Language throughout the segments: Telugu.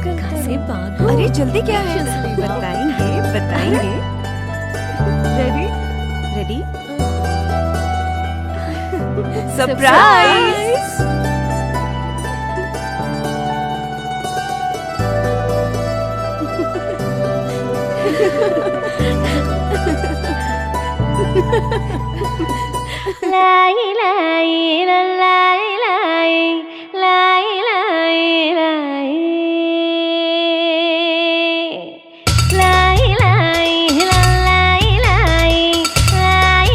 अरे जल्दी क्या है? बताएंगे बताएंगे। Ready ready surprise. लाई लाई लाई लाई लाई लाई लाई लाई लाई लाई लाई लाई लाई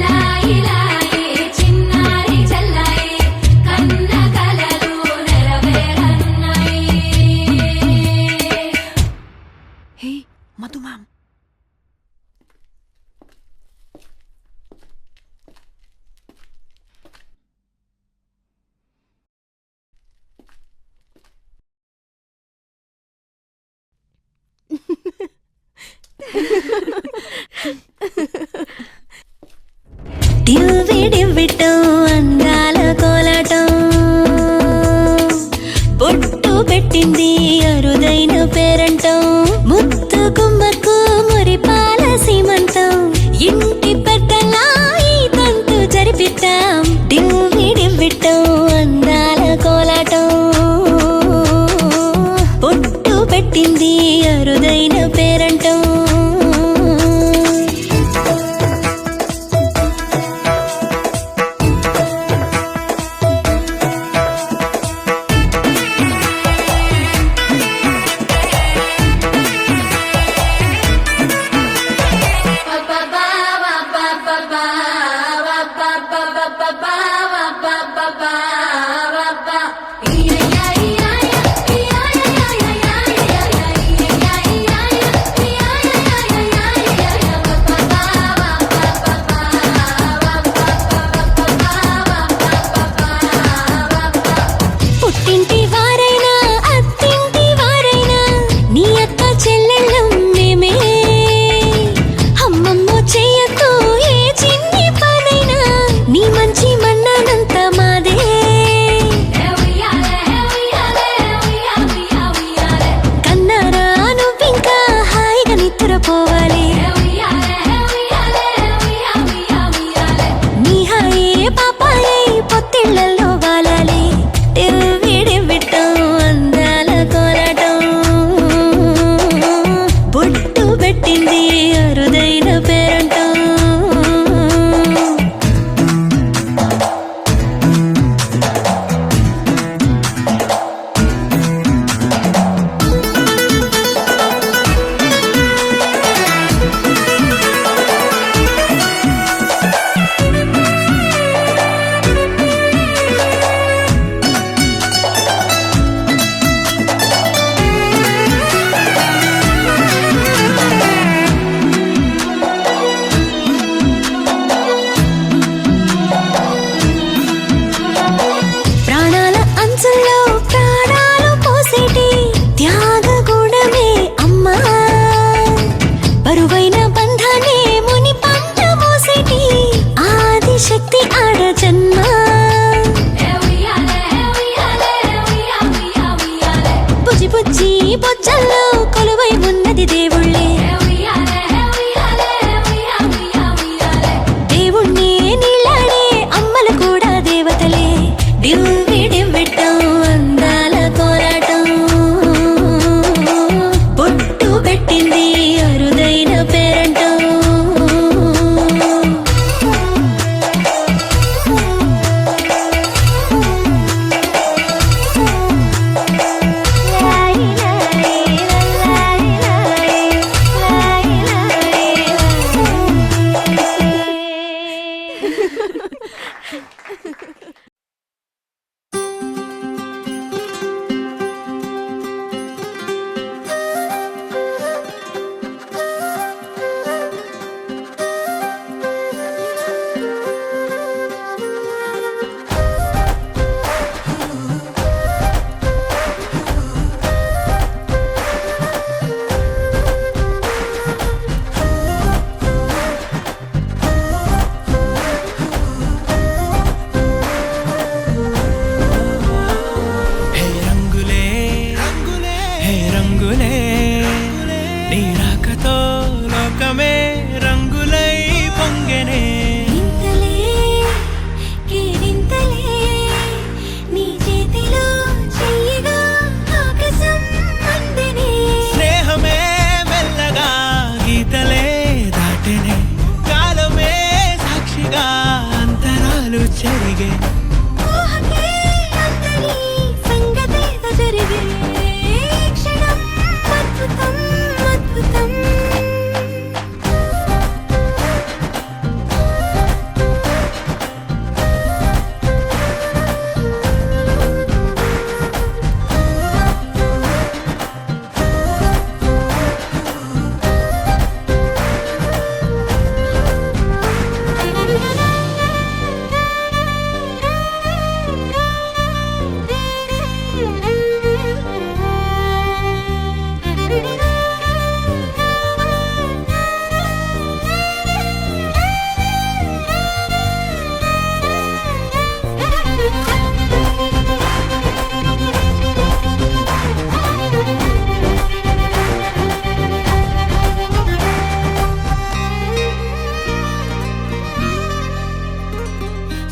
लाई लाई చిన్నారి చల్లాయి కన్న కలలు నెరవేరన్నాయి. हे मधु मैम, డివ్వి డివ్విటం అందాల కోలాటం బొట్టు పెట్టింది అరుదైన పేరంటం ముత్తు గుమ్మకు మురిపాల సీమంతం ఇంటి పెద్దలా ఈ తంతు జరిపిద్దాం డివ్వి డివ్విటం అందాల కోలాటం బొట్టు పెట్టింది అరుదైన పేరంటం. రోజుల్లో ప్రాణాలు పోసేటి త్యాగ గుణమే అమ్మా బరువైన బంధాన్ని ముని పంట మోసేటి ఆదిశక్తి ఆడ జన్మ బుజ్జి బుజ్జి బొజ్జల్లో కొలువై ఉన్నది దేవుళ్ళే దేవుణ్ణి నీళ్ళాడే అమ్మలు కూడా దేవతలే దివ్వి దివ్విట్టం అందాల కోలాటం బొట్టు పెట్టింది అరుదైన పేరంటం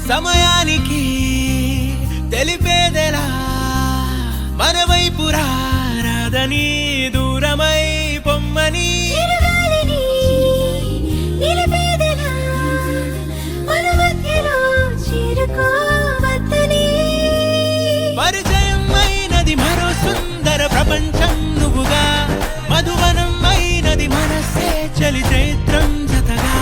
సమయానికి తెలిపేదెలా మన వైపు రాదని దూరమై పొమ్మని పరిచయం అయినది మరో సుందర ప్రపంచం నువ్వుగా మధువనం అయినది మనసే చలి చైత్రం జతగా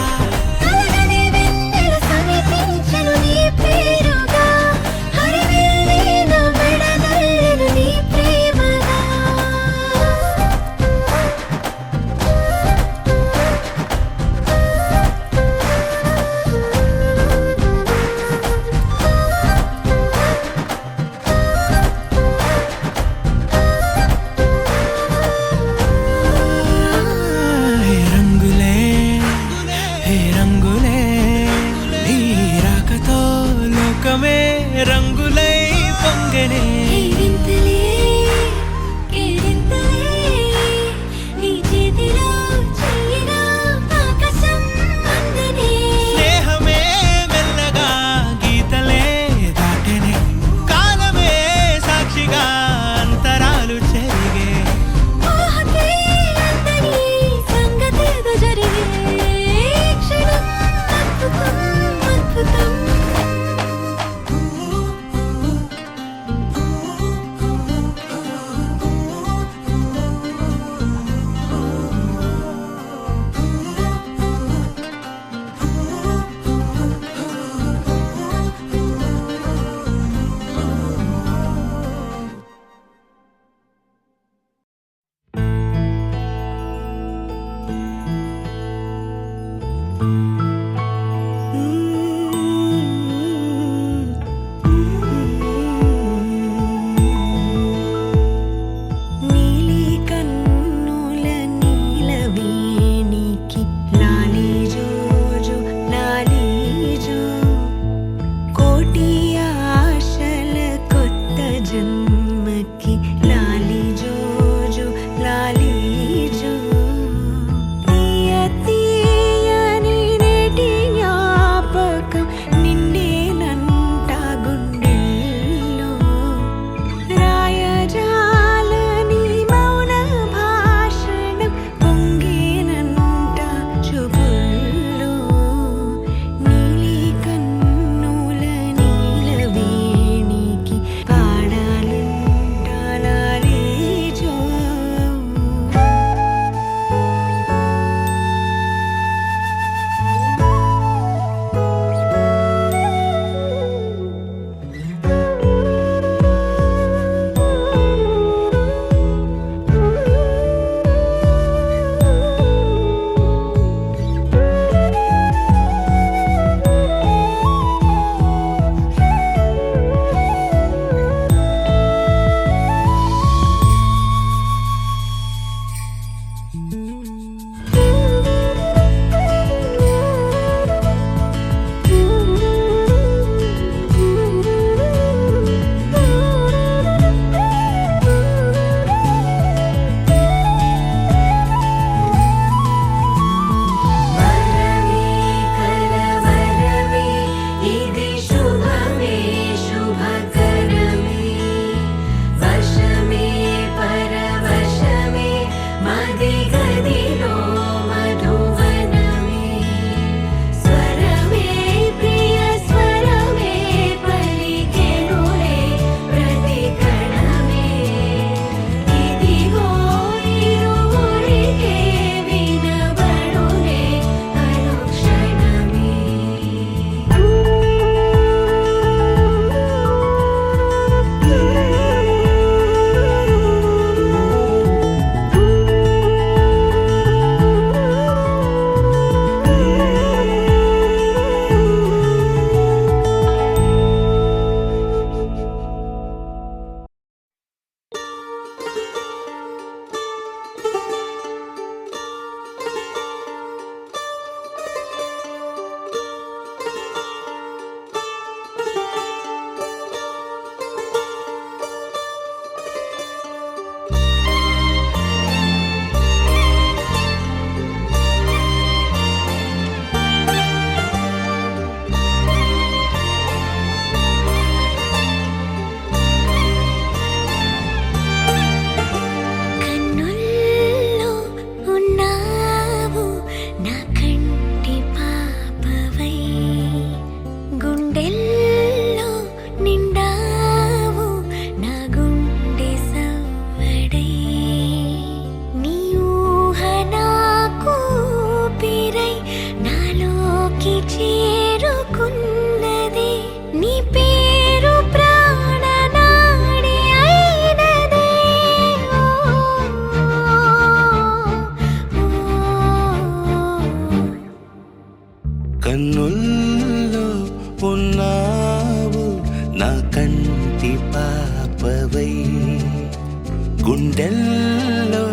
గుండెల్లో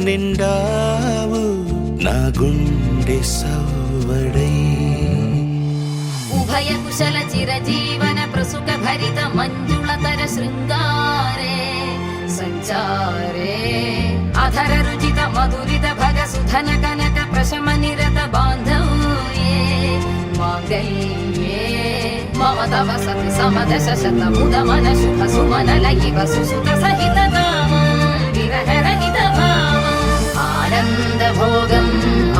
నిండావు నా గుండె సవ్వడై ఉభయ కుశల చిరజీవన ప్రసుక భరిత మంజుళతర శృంగారే సంచారే అధర రుచిత మధురిత భగ సుధన కనక ప్రశమ నిరత బాంధవ్యే మాంగళ్యే మమ తవ సతి సమదశ శత ముదమన శుభ సుమన లయివ సుసుత సహిత కామం విరహ రహిత భావం ఆనంద భోగం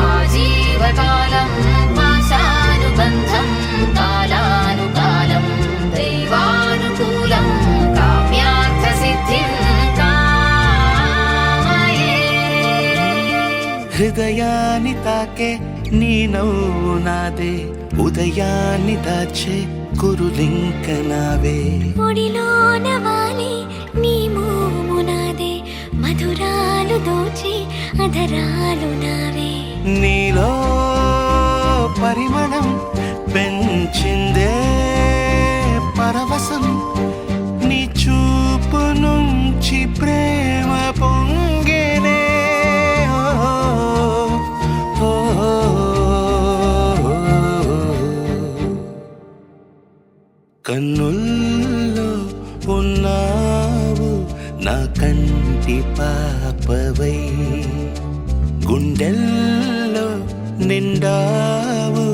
ఆజీవకాలం పాశానుబంధం కాలానుకాలం దైవానుకూలం కామ్యార్థ సిద్ధిం కామయే హృదయాన్ని తాకే నీ నవ్వు నాదే ఉదయాన్ని దాచే కురులింక నావే ఒడిలోన వాలి నీ మోము నాదే మధురాలు దోచి అధరాలు నావే నీలో పరిమళం పెంచిందే పరవశం నీ చూపు నుంచి ప్రేమ పొంగేనే ఓ, ఓ, ఓ. కన్నుల్లో ఉన్నావు నా కంటి పాపవై గుండెల్లో నిండావు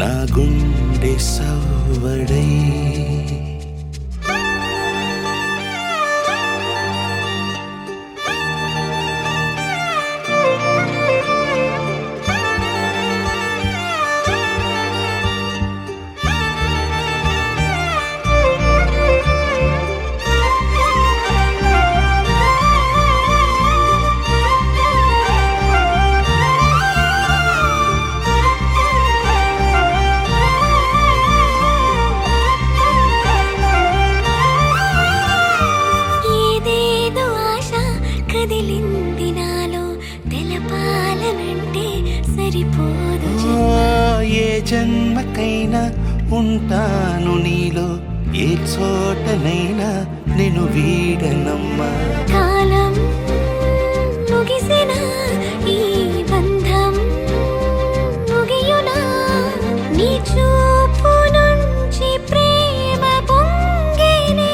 నా గుండె సవ్వడై ఏదేదో ఆశ కదిలింది నాలో తెలపాలనంటే సరిపోదు ఏ జన్మకైనా ఉంటాను నీలో ఏ చోటనైనా నేను వీడనమ్మా కాలం ముగిసిన ఈ బంధం ముగియునా నీ చూపు నుంచి ప్రేమ పొంగేనే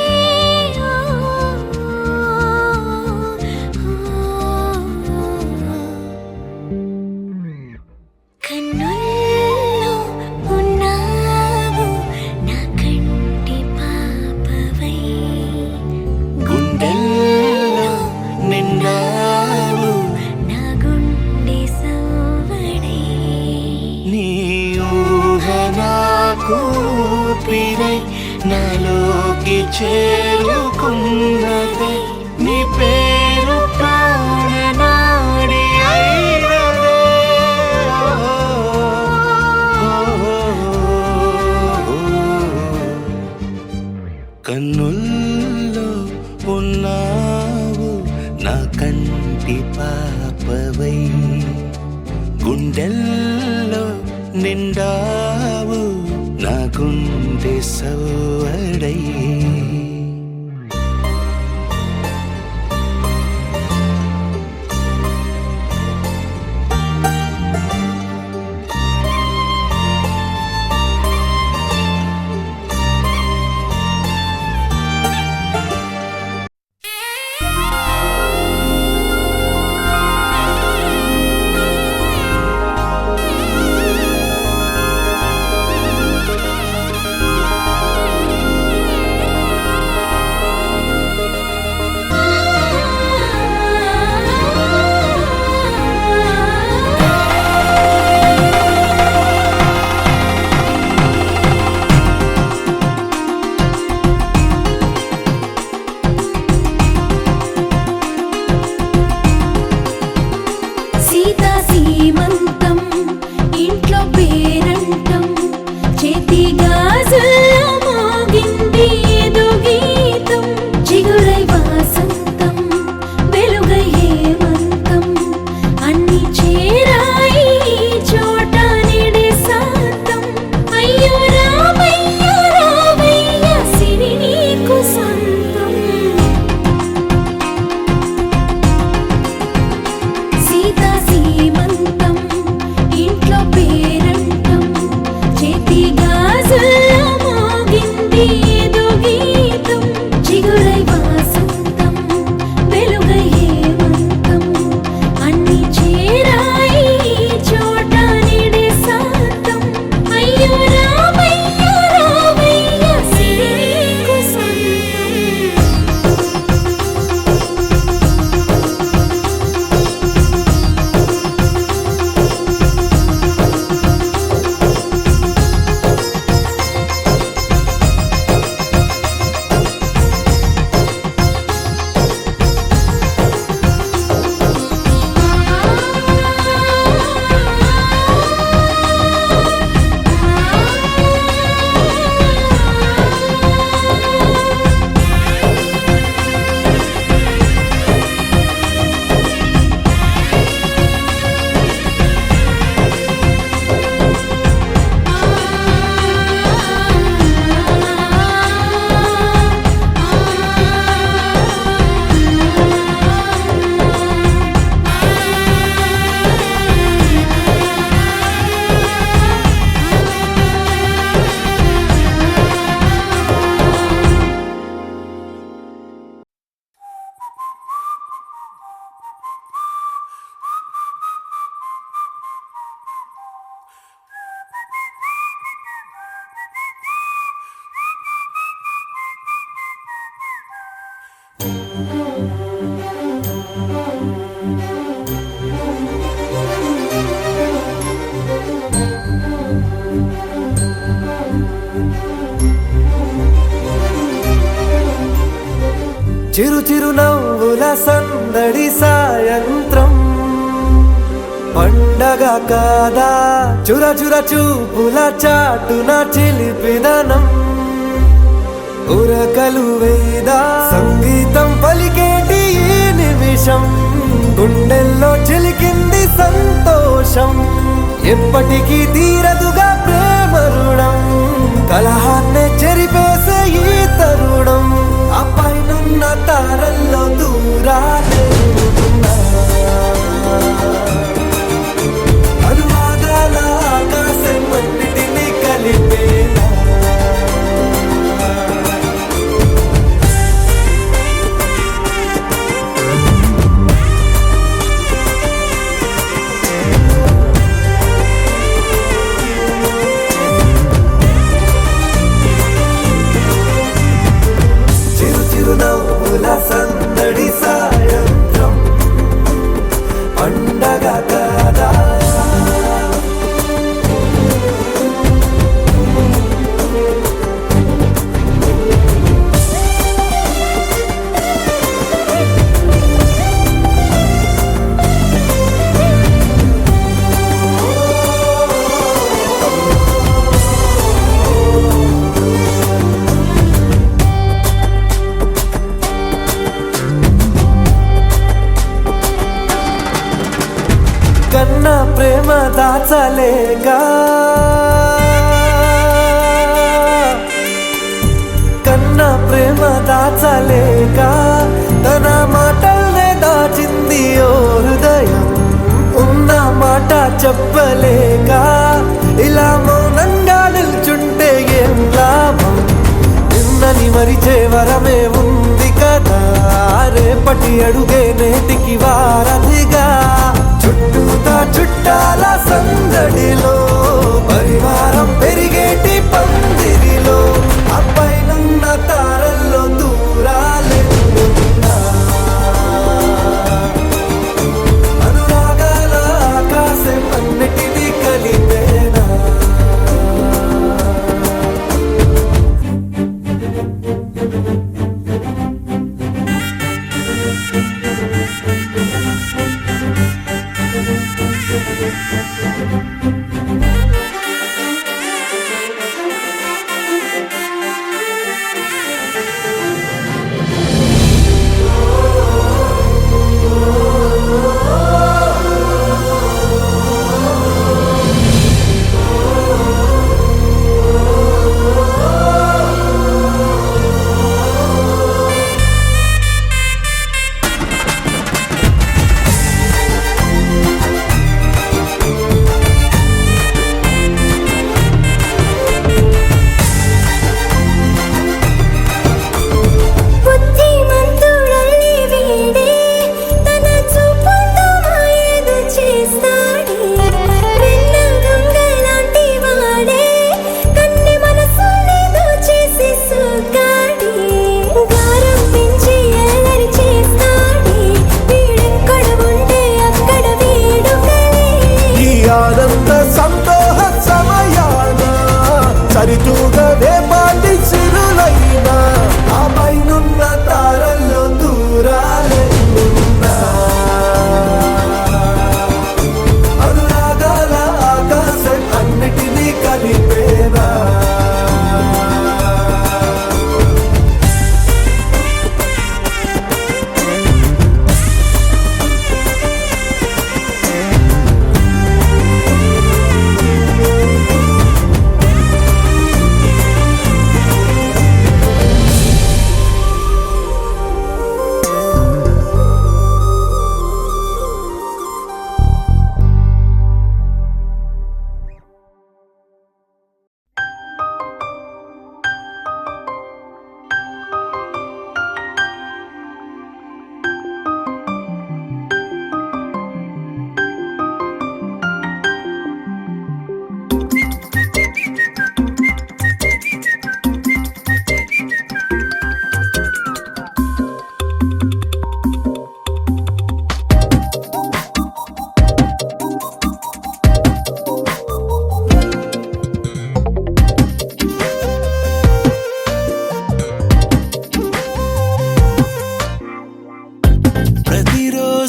కన్నుల్లో ఉన్నావు నా కంటి పాపవై గుండెల్లో నిండావు నా గుండె సవ్వడై నీ ఊహ నాకు ఊపిరై నాలోకి చేరుకున్నదే నీ పేరు ప్రాణనాడి అయినదే కన్నుల్లో ఉన్నావు నా కంటి పాపవై గుండెల్లో నిండావు నా గుండె సవ్వడై చిరు చిరు నవ్వుల సందడి సాయంత్రం పండగ కాదా చుర చుర చూపుల చాటున చిలిపిదనం ఉరకలు వేదా సంగీతం పలికేటి ఈ నిమిషం గుండెల్లో చిలికింది సంతోషం ఎప్పటికీ తీరదుగా ప్రేమ రుణం కలహాన్నే చెరిపేసే ఈ తరుణం ఆ పైనున్న తారల్లో దూరాలే ఉన్నా. అనువాదాల ఆకాశం అన్నిటినీ కలిపేనా చిరు చిరు నవ్వుల సందడి సాయంత్రం పండగ కాదా కన్నా ప్రేమ దాచలేక కన్నా ప్రేమ దాచలేక తన మాటల్నే దాచింది ఓ హృదయం ఉన్న మాట చెప్పలేక ఇలా మౌనంగా నిల్చుంటే ఏం లాభం నిన్నని మరిచే వరమే ఉంది కదా రేపటి అడుగే నేటికి వారధిగా చుట్టూతా చుట్టాల సందడిలో పరివారం పెరిగేటి పందిరిలో అప్పైనున్న తారల్లో దూరాలే ఉన్నా. అనురాగాల ఆకాశం అన్నిటినీ కలిపేనా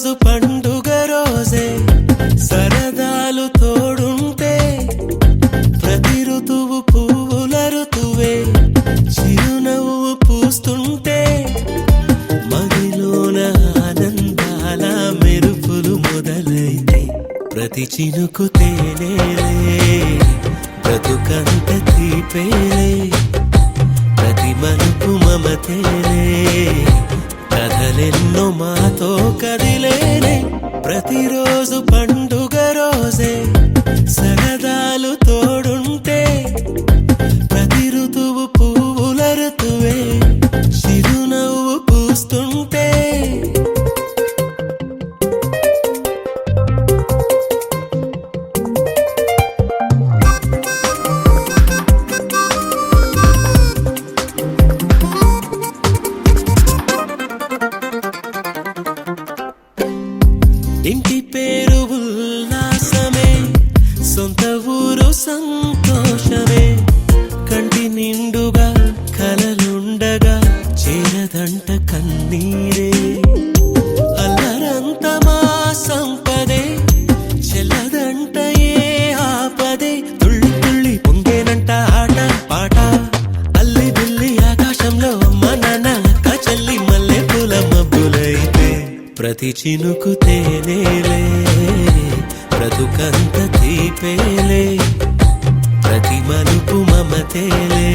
ప్రతిరోజు పండుగ రోజే సరదాలు తోడుంటే ప్రతి ఋతువు పువ్వుల ఋతువే చిరునవ్వు పూస్తుంటే మదిలోన ఆనందాల మెరుపులు మొదలైతే ప్రతి చినుకు తేనేలే బ్రతుకంత తీపేలే ప్రతి మలుపు మమతేలే కథలెన్నో మాతో కదిలేనే ప్రతిరోజు పండుగ రోజే సరదాలు తోడుంటే ప్రతి ఋతువు పువ్వుల ఋతువే చిరునవ్వు పూస్తుంటే ఇంటి పేరు ఉల్లాసమే సొంత ఊరు సంతోషమే కంటి నిండుగా కలలుండగా చేరదంట కన్నీరే అల్లరంత మా సంపదే చెల్లదంట ఏ ఆపదే తుళ్ళి తుళ్ళి పొంగేనంట ఆట పాట అల్లి బిల్లి ఆకాశంలో అమ్మ నాన్న అక్క చెల్లి మల్లె పూల మబ్బులైతే ప్రతి చినుకు తేనేలే బ్రతుకంత తీపేలే ప్రతి మలుపు మమతేలే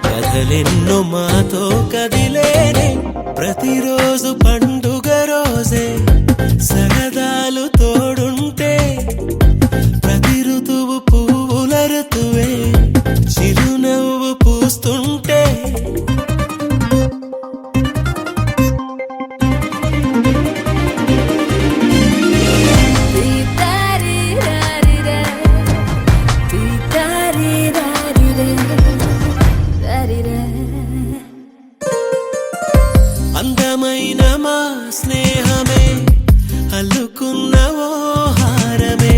కథలెన్నో మాతో కదిలేనే ప్రతిరోజు పండుగ రోజే సరదాలు తోడుంటే ప్రతి ఋతువు పువ్వుల ఋతువే చిరునవ్వు పూస్తుంటే అందమైన మా స్నేహమే అల్లుకున్న ఓ హారమే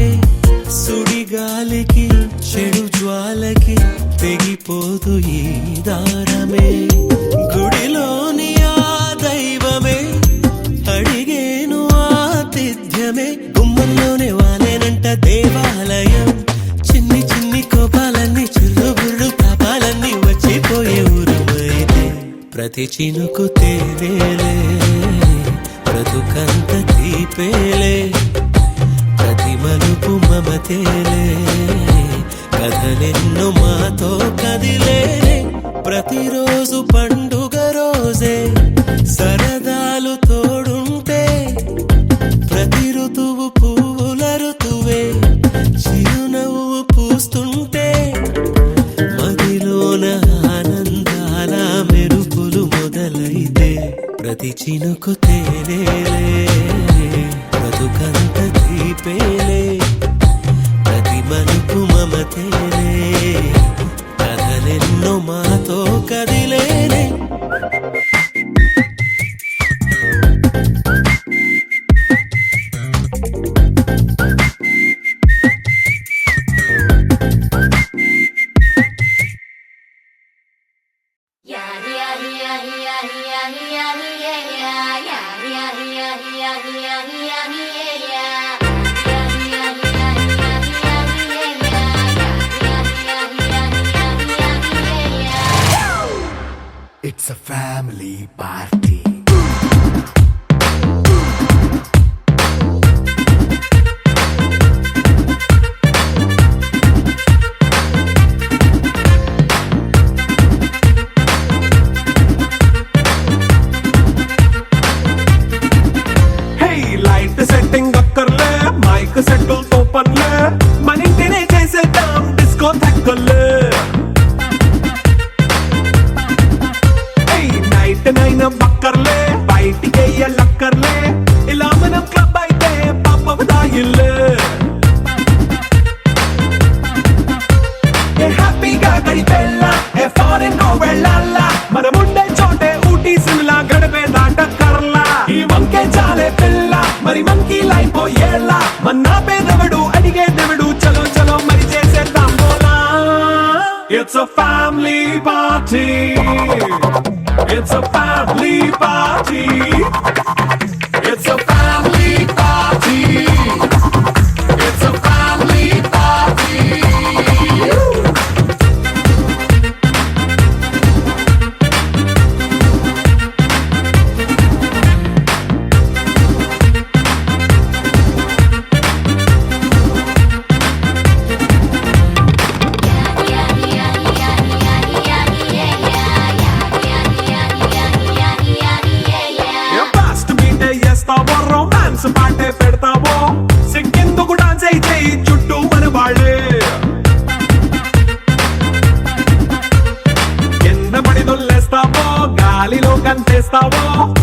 సుడిగాలికి చెడు జ్వాలకి తెగిపోదు ఈ దారమే గుడిలోని ఆ దైవమే అడిగేను ఆతిథ్యమే గుమ్మంలోనే వాలేనంట దేవాలయం చిన్ని చిన్ని కోపాలన్నీ చిల్లుబుర్రు తాపాలన్నీ వచ్చిపోయే ఊరుమైతే ప్రతి చినుకు తేనేలే బ్రతుకంత తీపేలే ప్రతి మలుపు మమతేలే కథలెన్నో మాతో కదిలేనే ప్రతిరోజు పండుగ రోజే సరదాలు తోడుంటే ప్రతి ఋతువు పువ్వుల ఋతువే చిరునవ్వు పూస్తుంటే మదిలోన ఆనందాల మెరుపులు మొదలైతే ప్రతి చినుకు తేనేలే బ్రతుకంత తీపేలే ప్రతి మలుపు మమతేలే కథలెన్నో మాతో కదిలేనే It's a family party. Hey, light setting akkarle, mic settle topanle, manintine chesedam disco thakkale. నైన బక్కర్లే బయటికెయ్య లక్కర్లే ఇలా మనం క్లబ్ అయితే పాపదాయిల్లే ఏ హ్యాపీగా గడిపెళ్ళ ఏ ఫారెన్ కో వెళ్ళాల మనముండే చోటే ఊటీ సిమ్లా గడిపే దాటక్కర్లా ఈ వంకే చాలే పిల్ల మరి మంకీ లైఫ్ ఏళ్ళ మన్నా పేదవడు అడిగే దేవుడు చలో చలో మరి చేసేద్దాం బోలా It's a family party. It's a family party. It's a family చేస్తావో